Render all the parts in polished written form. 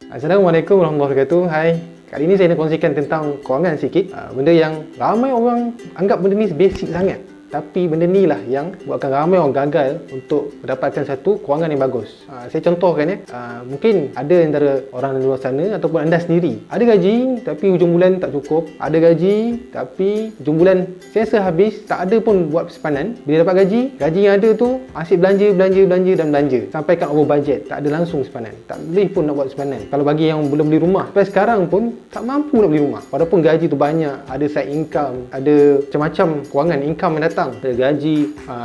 Assalamualaikum warahmatullahi wabarakatuh. Hai. Kali ini saya nak kongsikan tentang kewangan sikit. Benda yang ramai orang anggap benda ni basic sangat. Tapi benda ni lah yang buatkan ramai orang gagal untuk mendapatkan satu kewangan yang bagus. Saya contohkan mungkin ada antara orang di luar sana ataupun anda sendiri ada gaji tapi hujung bulan tak cukup. Ada gaji tapi hujung bulan saya habis, tak ada pun buat simpanan. Bila dapat gaji yang ada tu asyik belanja sampaikan over budget, tak ada langsung simpanan. Tak boleh pun nak buat simpanan. Kalau bagi yang belum beli rumah, sampai sekarang pun tak mampu nak beli rumah. Walaupun gaji tu banyak, ada side income, ada macam-macam kewangan income yang datang, ada gaji,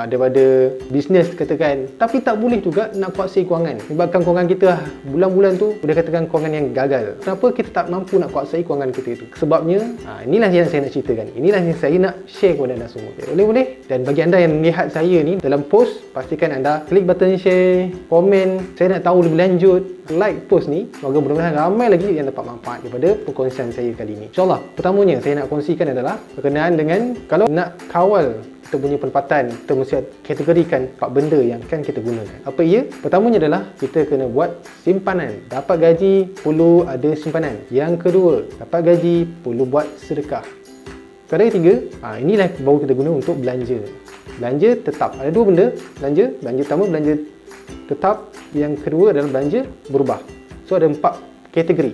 daripada bisnes katakan, tapi tak boleh juga nak kuasai kewangan. Sebabkan kewangan kita bulan-bulan tu boleh katakan kewangan yang gagal. Kenapa kita tak mampu nak kuasai kewangan kita itu? Sebabnya inilah yang saya nak ceritakan. Inilah yang saya nak share kepada anda semua. Boleh? Dan bagi anda yang melihat saya ni dalam post, pastikan anda klik button share, komen. Saya nak tahu lebih lanjut, like post ni. Semoga mudah-mudahan ramai lagi yang dapat manfaat daripada perkongsian saya kali ini. InsyaAllah, pertamanya saya nak kongsikan adalah berkenaan dengan kalau nak kawal kita punya pendapatan, kita mesti kategorikan 4 benda yang akan kita gunakan. Apa ia? Pertamanya adalah kita kena buat simpanan. Dapat gaji, perlu ada simpanan. Yang kedua, dapat gaji, perlu buat sedekah. Perkara ketiga, inilah baru kita guna untuk belanja. Belanja tetap. Ada 2 benda belanja. Belanja pertama, belanja tetap. Yang kedua adalah belanja berubah. So ada 4 kategori.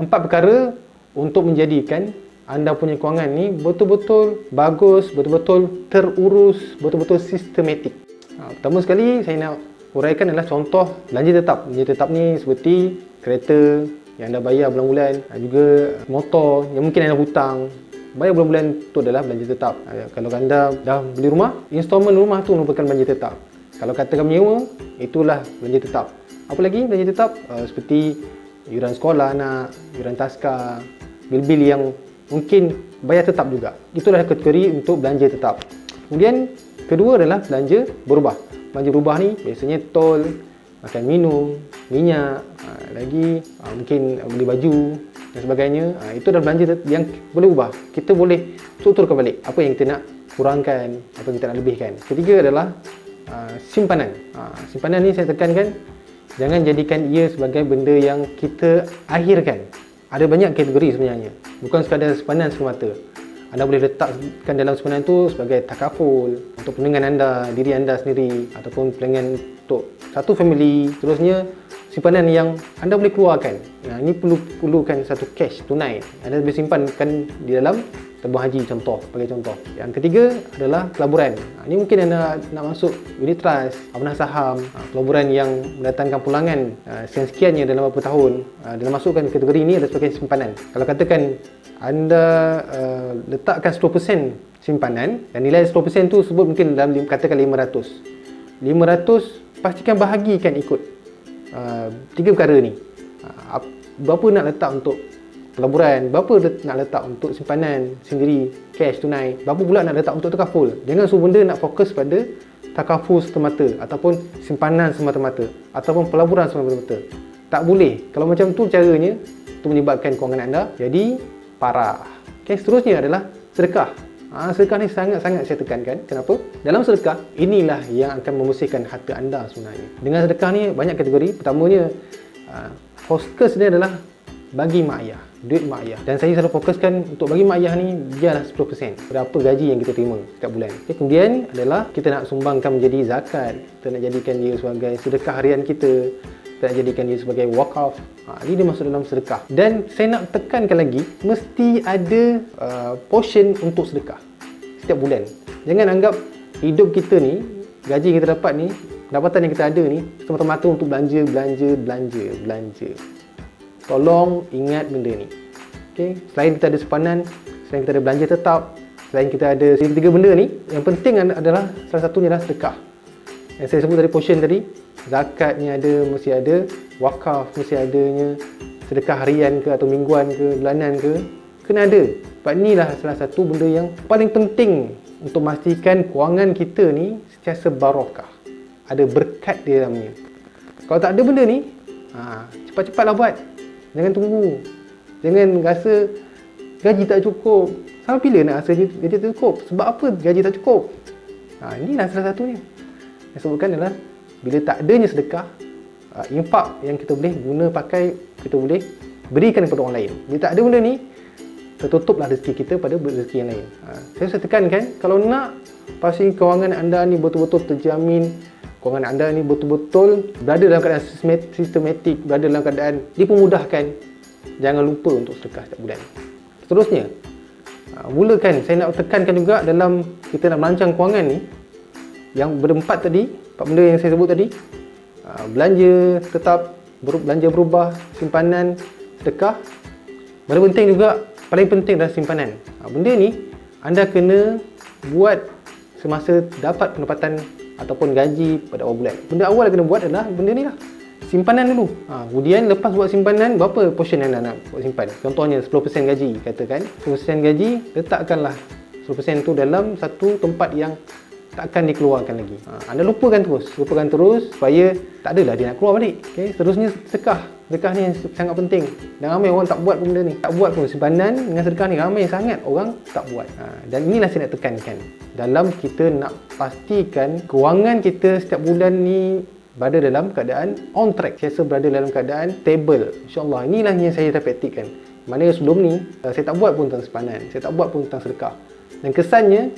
4 perkara untuk menjadikan anda punya kewangan ni betul-betul bagus, betul-betul terurus, betul-betul sistematik. Pertama sekali saya nak uraikan adalah contoh belanja tetap. Belanja tetap ni seperti kereta yang anda bayar bulan-bulan, juga motor yang mungkin anda hutang, bayar bulan-bulan tu adalah belanja tetap. Kalau anda dah beli rumah, installment rumah tu merupakan belanja tetap. Kalau katakan menyewa, itulah belanja tetap. Apa lagi belanja tetap? Seperti yuran sekolah anak, yuran taska, bil-bil yang mungkin bayar tetap juga. Itulah kategori untuk belanja tetap. Kemudian kedua adalah belanja berubah. Belanja berubah ni biasanya tol, makan minum, minyak, lagi mungkin beli baju dan sebagainya. Itu adalah belanja yang boleh ubah. Kita boleh strukturkan balik apa yang kita nak kurangkan, apa yang kita nak lebihkan. Ketiga adalah simpanan. Simpanan ni saya tekankan, jangan jadikan ia sebagai benda yang kita akhirkan. Ada banyak kategori sebenarnya. Bukan sekadar simpanan semata. Anda boleh letakkan dalam simpanan itu sebagai takaful untuk perlindungan anda, diri anda sendiri, ataupun perlindungan untuk satu family. Terusnya simpanan yang anda boleh keluarkan. Ini perlukan satu cash tunai. Anda boleh simpankan di dalam tabung haji sebagai contoh. Yang ketiga adalah pelaburan. Ini mungkin anda nak masuk unit trust, amanah saham, pelaburan yang mendatangkan pulangan sekian-sekiannya dalam beberapa tahun. Dalam masukkan kategori ini adalah sebagai simpanan. Kalau katakan anda letakkan 10% simpanan dan nilai 10% tu sebut mungkin dalam katakan 500. Pastikan bahagikan ikut 3 perkara ni. Berapa nak letak untuk pelaburan, berapa nak letak untuk simpanan sendiri, cash tunai, berapa pula nak letak untuk takaful. Jangan semua benda nak fokus pada takaful semata ataupun simpanan semata-mata ataupun pelaburan semata-mata. Tak boleh. Kalau macam tu caranya, itu menyebabkan kewangan anda jadi parah. Seterusnya adalah sedekah. Sedekah ni sangat-sangat saya tekankan. Kenapa? Dalam sedekah, inilah yang akan membersihkan harta anda sebenarnya. Dengan sedekah ni banyak kategori. Pertamanya, fokus dia adalah bagi mak ayah, duit mak ayah. Dan saya selalu fokuskan untuk bagi mak ayah ni biarlah 10% berapa gaji yang kita terima setiap bulan. Kemudian adalah kita nak sumbangkan menjadi zakat. Kita nak jadikan dia sebagai sedekah harian kita. Kita nak jadikan dia sebagai wakaf. Ini dia masuk dalam sedekah. Dan saya nak tekankan lagi, mesti ada portion untuk sedekah setiap bulan. Jangan anggap hidup kita ni, gaji yang kita dapat ni, pendapatan yang kita ada ni semata-mata untuk belanja. Tolong ingat benda ni. Selain kita ada simpanan, selain kita ada belanja tetap, selain kita ada 3 benda ni, yang penting adalah salah satunya adalah sedekah. Yang saya sebut tadi portion tadi, zakatnya ada, mesti ada, wakaf mesti adanya, sedekah harian ke atau mingguan ke, bulanan ke, kena ada. Sebab inilah salah satu benda yang paling penting untuk memastikan kewangan kita ni sentiasa barakah. Ada berkat di dalamnya. Kalau tak ada benda ni, cepat-cepatlah buat. Jangan tunggu. Jangan rasa gaji tak cukup. Sampai bila nak rasa gaji tak cukup? Sebab apa gaji tak cukup? Inilah salah satunya. Yang sebutkan adalah bila tak adanya sedekah, infak yang kita boleh guna pakai kita boleh berikan kepada orang lain. Bila tak ada benda ni, tertutuplah rezeki kita pada rezeki yang lain. Saya tekankan, kalau nak pastikan kewangan anda ni betul-betul terjamin, kewangan anda ni betul-betul berada dalam keadaan sistematik, berada dalam keadaan dipermudahkan, jangan lupa untuk sedekah setiap bulan. Seterusnya, mulakan, saya nak tekankan juga dalam kita nak merancang kewangan ni, yang berempat tadi, 4 benda yang saya sebut tadi, belanja tetap, belanja berubah, simpanan, sedekah. Benda penting juga, paling penting adalah simpanan. Benda ni anda kena buat semasa dapat pendapatan ataupun gaji pada awal bulan. Benda awal yang kena buat adalah benda ni lah, simpanan dulu. Kemudian lepas buat simpanan, berapa portion anda nak buat simpan? Contohnya 10% gaji, katakan 10% gaji, letakkanlah 10% tu dalam satu tempat yang takkan dikeluarkan lagi. Anda lupakan terus supaya tak adalah dia nak keluar balik. Okay? Seterusnya sedekah. Sedekah ni sangat penting. Dan ramai orang tak buat pun benda ni. Tak buat pun simpanan dengan sedekah ni, ramai sangat orang tak buat. Dan inilah saya nak tekankan. Dalam kita nak pastikan kewangan kita setiap bulan ni berada dalam keadaan on track, saya berada dalam keadaan stable. InsyaAllah inilah yang saya dah praktikkan. Mana sebelum ni saya tak buat pun tentang simpanan, saya tak buat pun tentang sedekah. Dan kesannya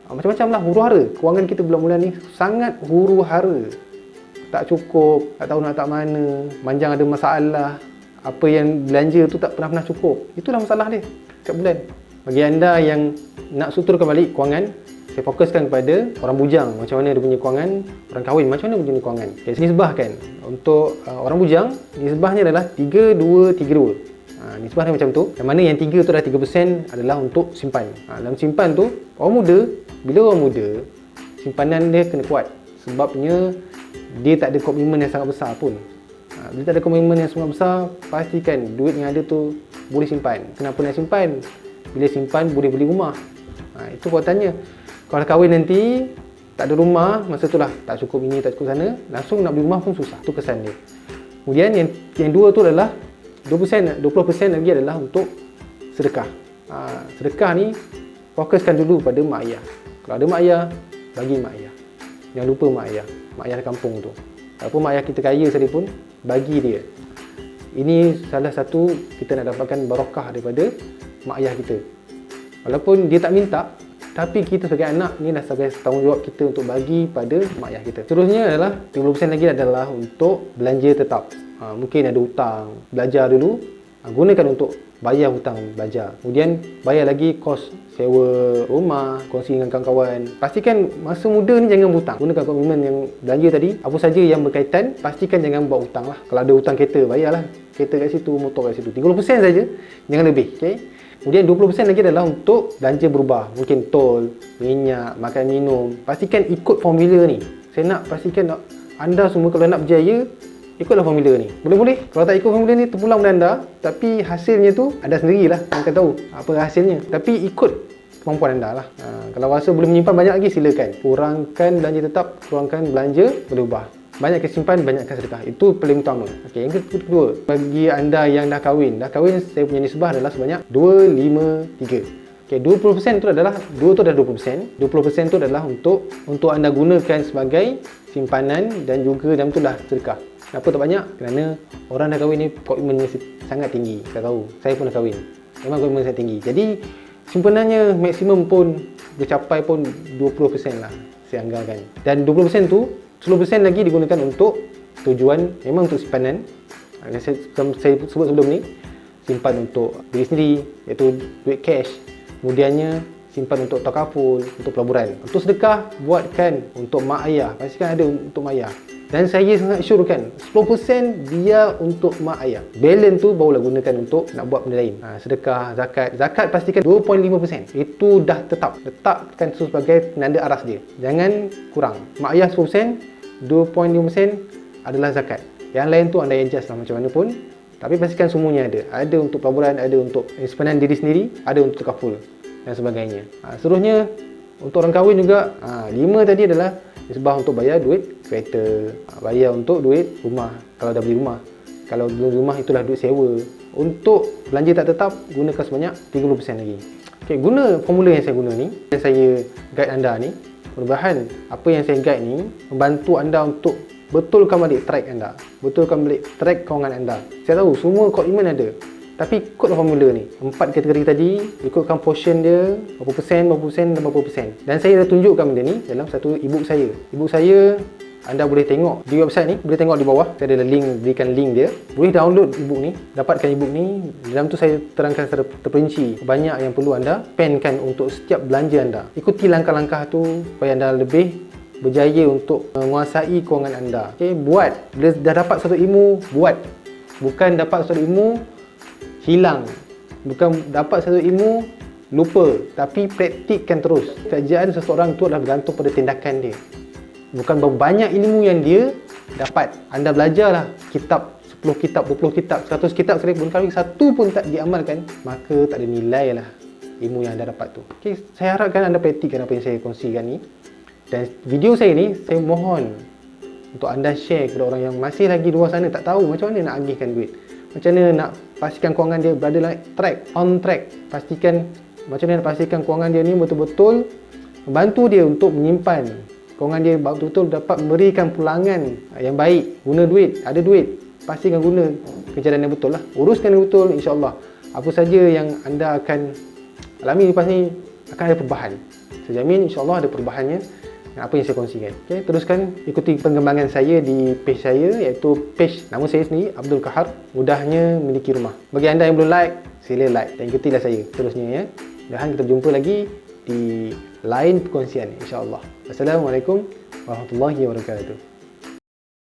macam-macam lah, huru-hara. Kewangan kita bulan-bulan ni sangat huru-hara, tak cukup, tak tahu nak tak mana, manjang ada masalah, apa yang belanja tu tak pernah cukup. Itulah masalah dia setiap bulan. Bagi anda yang nak suturkan balik kewangan, saya fokuskan kepada orang bujang, macam mana dia punya kewangan, orang kahwin macam mana dia punya kewangan. Okay, nisbahkan untuk orang bujang, nisbahnya adalah 3-2-3-2. Nisbah dia macam tu. Yang mana yang 3 tu adalah 3% adalah untuk simpan. Dalam simpan tu, orang muda, bila orang muda, simpanan dia kena kuat. Sebabnya dia tak ada komitmen yang sangat besar pun. Bila tak ada komitmen yang sangat besar, pastikan duit yang ada tu boleh simpan. Kenapa nak simpan? Bila simpan boleh beli rumah. Itu kuatannya. Kalau kahwin nanti tak ada rumah, masa tu lah tak cukup ini, tak cukup sana, langsung nak beli rumah pun susah. Itu kesan dia. Kemudian yang dua tu adalah 20% lagi adalah untuk sedekah. Sedekah ni fokuskan dulu pada mak ayah. Kalau ada mak ayah, bagi mak ayah. Jangan lupa mak ayah di kampung tu. Walaupun mak ayah kita kaya sekalipun, bagi dia. Ini salah satu kita nak dapatkan barakah daripada mak ayah kita. Walaupun dia tak minta, tapi kita sebagai anak ni dah sebagai tanggungjawab kita untuk bagi pada mak ayah kita. Seterusnya adalah 30% lagi adalah untuk belanja tetap. Mungkin ada hutang, belajar dulu, gunakan untuk bayar hutang belajar. Kemudian bayar lagi kos sewa rumah, kongsi dengan kawan-kawan. Pastikan masa muda ni jangan berhutang. Gunakan komitmen yang belanja tadi, apa saja yang berkaitan, pastikan jangan buat hutang lah. Kalau ada hutang kereta, bayarlah kereta kat situ, motor kat situ. 30% saja, jangan lebih. Okay? Kemudian 20% lagi adalah untuk belanja berubah. Mungkin tol, minyak, makan minum. Pastikan ikut formula ni. Saya nak pastikan anda semua kalau nak berjaya, ikutlah formula ni. Boleh-boleh. Kalau tak ikut formula ni, terpulang pada anda. Tapi hasilnya tu, anda sendirilah yang akan tahu apa hasilnya. Tapi ikut kemampuan anda lah. Kalau rasa boleh menyimpan banyak lagi, silakan. Kurangkan belanja tetap, kurangkan belanja berubah. Banyakkan simpan, banyakkan sedekah. Itu paling utama. Okey, yang kedua, bagi anda yang dah kahwin, saya punya nisbah adalah sebanyak 2-5-3. Okey, 20% tu adalah 20%. 20% tu adalah untuk anda gunakan sebagai simpanan dan juga dalam tu dah sedekah. Kenapa tak banyak? Kerana orang dah kahwin ni komitmennya sangat tinggi. Saya tahu, saya pun dah kahwin. Memang komitmen sangat tinggi. Jadi simpanannya maksimum pun bercapai pun 20% lah saya anggarkan. Dan 20% tu 10% lagi digunakan untuk tujuan memang untuk simpanan. Saya sebut sebelum ni, simpan untuk diri sendiri, iaitu duit cash. Kemudiannya simpan untuk takaful, untuk pelaburan. Untuk sedekah, buatkan untuk mak ayah. Pastikan ada untuk mak ayah. Dan saya sangat syorkan 10% dia untuk mak ayah. Balance tu barulah gunakan untuk nak buat benda lain. Sedekah, zakat. Zakat pastikan 2.5%. Itu dah tetap. Letakkan itu sebagai penanda aras dia. Jangan kurang. Mak ayah 10%, 2.5% adalah zakat. Yang lain tu anda adjust lah macam mana pun. Tapi pastikan semuanya ada. Ada untuk pelaburan, ada untuk simpanan diri sendiri, ada untuk takaful dan sebagainya. Seterusnya untuk orang kahwin juga, 5 tadi adalah nisbah untuk bayar duit kereta, bayar untuk duit rumah kalau dah beli rumah. Kalau belum rumah, itulah duit sewa. Untuk belanja tak tetap, gunakan sebanyak 30% lagi. Okay, guna formula yang saya guna ni, yang saya guide anda ni. Mudah-mudahan apa yang saya guide ni membantu anda untuk betulkan balik track anda, betulkan balik track kewangan anda. Saya tahu semua komitmen ada, tapi ikutlah formula ni, 4 kategori tadi, ikutkan portion dia, berapa persen, berapa persen dan berapa persen. Dan saya dah tunjukkan benda ni dalam satu e-book saya. E-book saya anda boleh tengok di website ni, boleh tengok di bawah, saya ada link, berikan link dia. Boleh download e-book ni, dapatkan e-book ni. Dalam tu saya terangkan secara terperinci banyak yang perlu anda penkan untuk setiap belanja anda. Ikuti langkah-langkah tu supaya anda lebih berjaya untuk menguasai kewangan anda. Okay, buat. Bila dah dapat satu ilmu, buat. Bukan dapat satu ilmu, hilang. Bukan dapat satu ilmu, lupa. Tapi praktikkan terus. Kerjaan seseorang tu adalah bergantung pada tindakan dia. Bukan berapa banyak ilmu yang dia dapat. Anda belajarlah kitab, 10 kitab, 20 kitab, 100 kitab sekalipun, kalau satu pun tak diamalkan, maka tak ada nilai lah ilmu yang anda dapat tu. Okay, saya harapkan anda praktikkan apa yang saya kongsikan ni. Dan video saya ni, saya mohon untuk anda share kepada orang yang masih lagi luar sana tak tahu macam mana nak agihkan duit. Macam mana nak pastikan kewangan dia berada dalam track, on track. Pastikan macam mana nak pastikan kewangan dia ni betul-betul membantu dia untuk menyimpan kewangan dia betul-betul dapat memberikan pulangan yang baik. Guna duit, ada duit, pastikan guna kejadian yang betul lah. Uruskan yang betul, insya-Allah. Apa saja yang anda akan alami lepas ni akan ada perubahan. Saya jamin insya-Allah ada perubahannya dengan apa yang saya kongsikan. Okay, teruskan ikuti pengembangan saya di page saya, iaitu page nama saya sendiri, Abdul Kahar, mudahnya miliki rumah. Bagi anda yang belum like, sila like dan ikutilah saya terusnya ya. Dan kita jumpa lagi di lain perkongsian insya-Allah. Assalamualaikum warahmatullahi wabarakatuh.